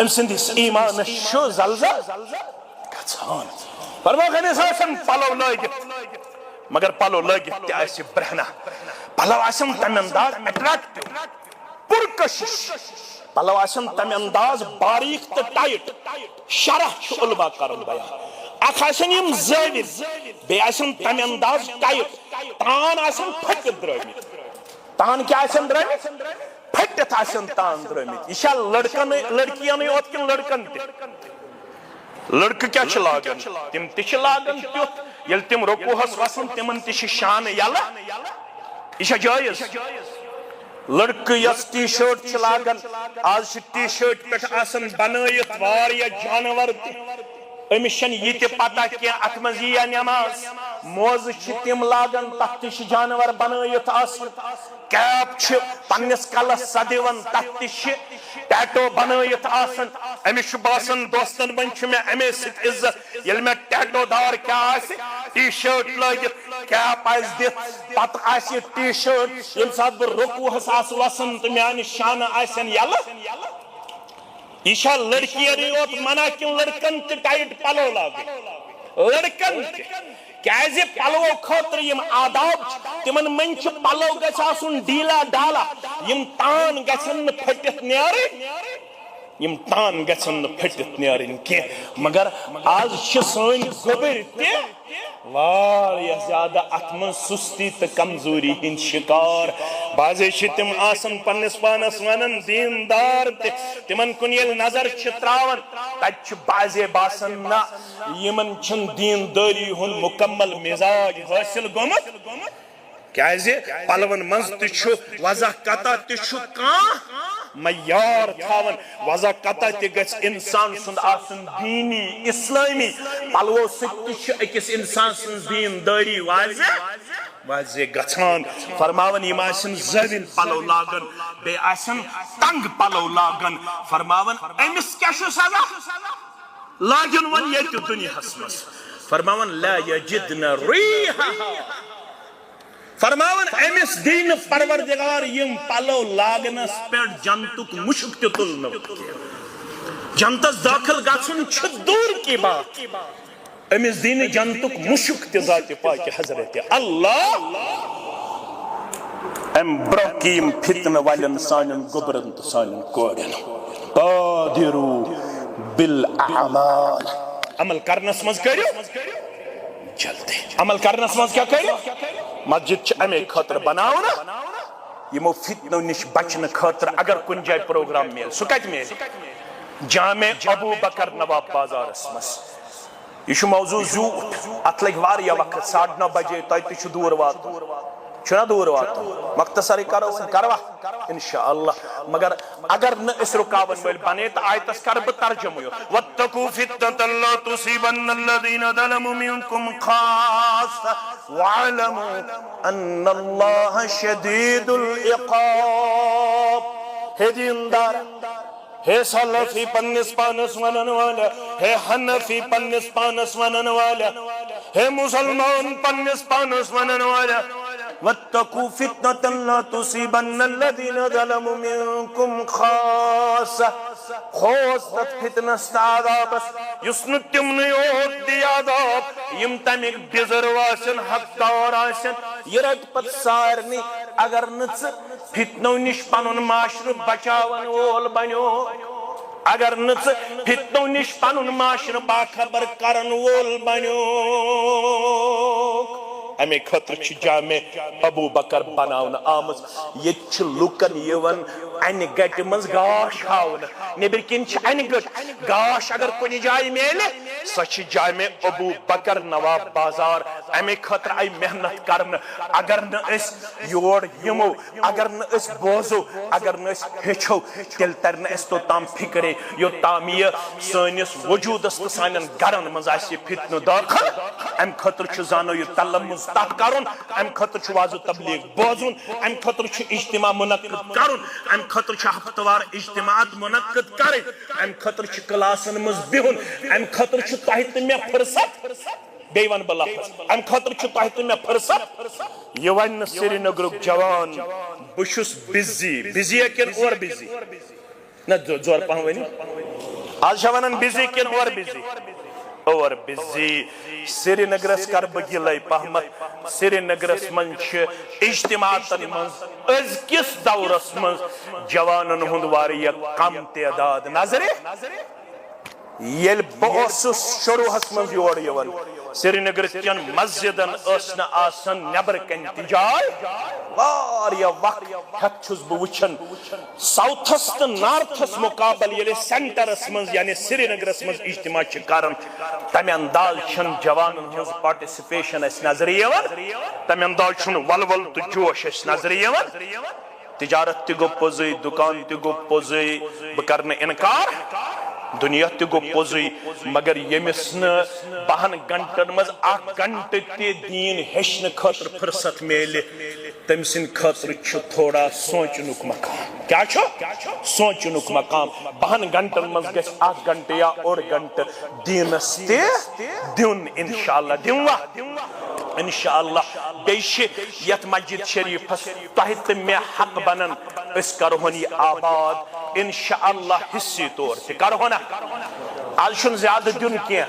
ام سند ایمان چھو زلزل کھان فرما خیلی ساسن پلو لگت مگر پلو لگت تی آسی برہنا پلو آسن تم انداز اٹریکٹو پرکشش پلو آسن تم انداز باریک تا ٹائٹ شرح چھو علماء کرن بیان اخ آسن یم زیوز بے آسن تم انداز ٹائٹ تان آسن پھٹ درمیت تان کیا آسن درمیت پھٹت آسن تان درمیت یہ شاہ لڑکیاں نہیں ہوت کن لڑکن تی لڑک کیا چھ لاغن تم تش لاغن تیوت یل تم رکو حس وسن تمن تش شان یلا یہ شاہ جائز لڑک یس ٹی شرٹ چھ لاغن آج ٹی شرٹ پہ آسن بنائیت وار یا جانور تی امیشن یہ تی پتہ کیا اتمزی یا نماز موز چھ تم لاغن تختش جانور بنائیت آسن کیپ چھ پنس کلس صدیون تختش ٹیٹو بنائیت آسن امیش باسن دوستن بن چھ میں امی ست عزت یل میں ٹیٹو دار کیا آسی ٹی شرٹ لگت کیپ آس دیت پت آسی ٹی شرٹ یم ساتھ بر رکو حساس وسن تو میانی شان آسن یلا یہ شاہ لڑکی ریوت منا کیوں لڑکن تی ٹائٹ پلو لاغن لڑکن تی کیازِ پلو خاطر یم آداب تمن من چھ پلو گژھِ آسن ڈیلا ڈالا یم تان گژھن پھٹت نیرن یم تان گژھن پھٹت نیرن کی مگر آج چھ سن گوبر تی واریاہ زیادہ اتمن سستی تو کمزوری ہند شکار بازے چھ تم آسن پنس پانس ونن دیندار تمن کن یل نظر چھ تراون تت چھ بازے باسن نا یمن چھن دینداری ہن مکمل مزاج حاصل گومت کیازِ پلون منز تہ چھ وضع قطع تہ چھ کان معیار تھاون وضع قطع تہ گژھِ انسان سند آسن دینی اسلامی پلو سۭتۍ تہ چھ أکِس انسان سٕنٛز دیندٲری واضح گژھان فرماون یم آسن زٲوِل پلو لاگن بیٚیہِ آسن تنگ پلو لاگن فرماون أمِس کیاہ چھُ سزا لاگن وۄنۍ ییٚتہِ دُنیاہس منٛز فرماون لا یجدن ریحہا فرماون امس دین پروردگار یم پلو لاگنس پہ جنتک مشک تہ تلنو جنتس داخل گژھن چھ دور کی بات امس دین جنتک مشک تہ ذات پاک حضرت اللہ ام برکیم فتن والن سانن گبرن تو سانن کوڑن قادرو بالاعمال عمل کرنس مز کریو جلدی عمل کرنس مز کیا کریو مسجد چھ امی خاطر بناونا یمو فتنو نش بچن خاطر اگر کن جائے پروگرام میل سو کت میل جامع ابو بکر نواب بازار اسمس یہ موضوع زیوت ات لگ واریا وقت 9:30 بجے تہ چھ دور وات چھنا دور واتو مختصری کرو کروا انشاءاللہ مگر اگر نہ اس رکاون ول بنے تو آیتس کر بہ ترجمہ واتقوا فتنة لا تصيبن الذين ظلموا منكم خاصة واعلموا ان الله شدید العقاب. ہے دیندار ہے سلفی پنس پانس ونن والا ہے حنفی پنس پانس ونن والا ہے مسلمان پنس پانس ونن والا واتقوا فتنة لا تصيبن الذين ظلموا منكم خاصة خوص تت فتنس عذابس یسن تمنی اوت دی عذاب یم تمیک بزر واسن حق دار آسن یہ رٹ پت سارنی اگر نچ فتنو نش پنن معاشر بچاون وول بنیو اگر نچ فتنو نش پنن معاشر باخبر کرن وول بنیو امی خطر چھ جامع ابو بکر بناون آمز یہ چھ لکن یون این گٹ منز گاش ہاون نیبر کن چھ این گٹ گاش اگر کنی جائی میلے سچ جامع ابو بکر نواب بازار امی خطر آئی محنت کرن اگر نہ اس یور یمو اگر نہ اس بوزو اگر نہ اس ہچو تیل تر نہ اس تو تام فکرے یو تامیہ سانس وجود است سانن گرن منز آسی فتن داخل ام خطر چھ زانو یہ تلمز تک کرن ام خطر چھ واضح تبلیغ بوزن ام خطر چھ اجتماع منعقد کرن ام خطر چھ ہفتوار اجتماعات منعقد کرن ام خطر چھ کلاسن مز بہن ام خطر چھ تحت میں فرصت بیوان بلافظ ام خطر چھ تحت میں فرصت یہ ون سری نگرک جوان بشس بزی کن اور بزی نہ زور پہن ونی آج شوانن بزی کن اور بزی سری نگرس کر بگیلائی پہمت سری نگرس من چھ اجتماعاتن من از کس دورس من جوانن ہند واری کم تعداد نظر یل بہسس شروعس من یور یون سری نگر کن مسجدن اسنا آسن نبر کن تجائے واریا وقت ہت چھس بہ وچھن ساؤتھس تو نارتھس مقابل یلی سینٹرس من یعنی سری نگرس من اجتماع چھ کرن تمہ انداز چھن جوانن ہنز پارٹیسپیشن اس نظر یون تمہ انداز چھن ولول تو جوش اس نظر یون تجارت تہ گو پوزی دکان تہ گو پوزی بہ کرن انکار دنیا تہ گو پوزی مگر یمس ن 12 گھنٹن مز 1 گھنٹہ تہ دین ہیچن خاطر فرصت میلے تم سن خاطر چھ تھوڑا سوچنک مقام کیا چھ سوچنک مقام 12 گھنٹن مز گژھِ 1 گھنٹہ یا اور گھنٹہ دینس تہ دیون انشاءاللہ دیوا انشاءاللہ بیش یت مسجد شریفس تحت میں حق بنن اس کرہون یہ آباد انشاءاللہ حصی طور تہ کرہون آج چھن زیادہ دیون کیا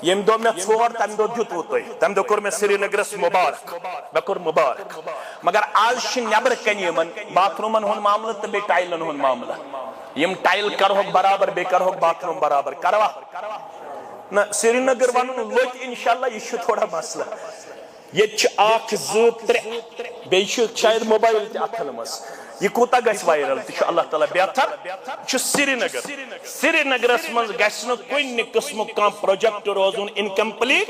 یم دو میں ژور تم دو دیتو تھی تم دو کور میں سری نگرس مبارک میں کور مبارک مگر آج چھ نبر کن یمن باتھ رومن ہن معاملہ تو بے ٹائلن ہن معاملہ یم ٹائل کرہوک برابر بے کرہوک باتھ روم برابر کروا نہ سری نگر ون لوٹ انشاءاللہ یہ چھ تھوڑا مسئلہ یہ چھ اکھ زٕ ترٛےٚ بیٚیہِ چھُ شاید موبائل تہِ اتھن منٛز یہ کوتاہ گژھِ وائرل تہِ چھُ اللہ تعالیٰ بہتر چھُ سری نگرس منٛز گژھِ نہٕ کُنہِ قٕسمُک کانٛہہ پروجیکٹ روزُن انکمپلیٹ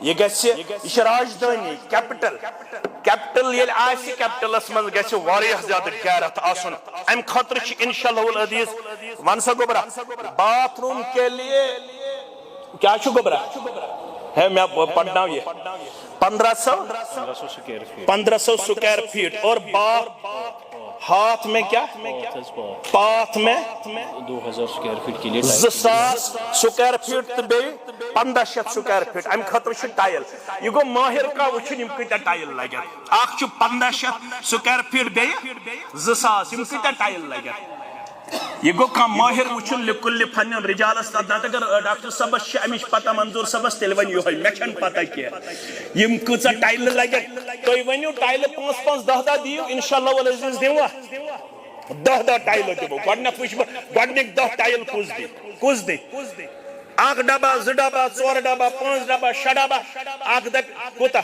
یہ گژھِ یہ چھِ راجدھانی کیپٹل ییٚلہِ آسہِ کیپٹلس منٛز گژھِ واریاہ زیادٕ غیرت آسُن امہِ خٲطرٕ چھِ انشاءاللہ العزیز ون سا گوبرا باتھ روم کے لیے کیا چھُ گوبرا ہے میں پڑھنا ہوں یہ 1500 سکوائر فیٹ اور ہاتھ میں کیا پاتھ میں 2000 سکوائر فیٹ کے لیے 2000 سکوائر فیٹ تو بے 1500 سکوائر فیٹ ام خطر چھ ٹائل یہ گو ماہر کا وچھن یم کتا ٹائل لگا اخ چھ 1500 سکوائر فیٹ بے 2000 یم کتا ٹائل لگا یہ گو کم ماہر وچھن لکل فن رجالس تدات اگر ڈاکٹر صاحبس امش پتہ منظور صاحبس تیل ون یہ مے چھن پتہ کیا یم کچا ٹائل لگا تُہۍ ؤنِو ٹائل 5 10 دیو انشاءاللہ والعزیز دیوا 10 ٹائل دِمو گۄڈنیٚتھ وٕچھ بہٕ گۄڈنِکۍ 10 ٹائل کُس دی اکھ ڈبہ 2 ڈبہ 4 ڈبہ 5 ڈبہ 6 ڈبہ اکھ دپ کوتا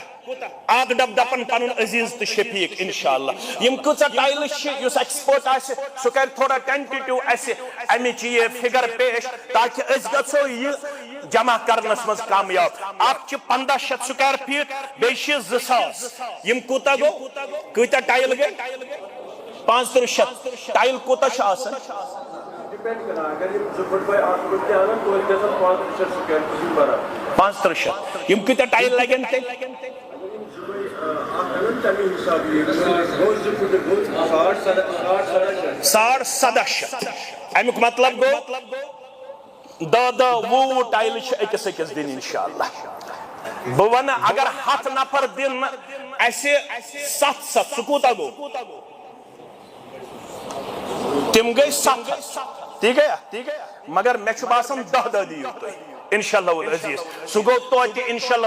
اکھ ڈب دپن پنن عزیز تو شفیق انشاءاللہ یم کچا ٹائل چھ یس ایکسپورٹ آسہ سہ کر تھوڑا ٹینٹیٹو اسہ امی چھ یہ فگر پیش تاکہ اس گژھو یہ جمع کرنس مز کامیاب اکھ 1500 سکوائر فیٹ بیش 2000 یم کوتا گو کتا ٹائل گئی 3500 ٹائل کوتا آسان ڈیپینڈ کرنا اگر یہ 2 فٹ بائی 8 فٹ آنن تو اس کے 500 سکوائر فٹ برا 3500 یم کتا ٹائل لگن تے امیک مطلب گو 10 ٹائل اکس اکس دن انشاءاللہ بہ ون اگر 7 نفر دن ایسے 7 سکوتا گو تم گئی 7 ٹھیک ہے مگر میں باسان 10 دیو تو انشاءاللہ العزیز سہ گو تو انشاءاللہ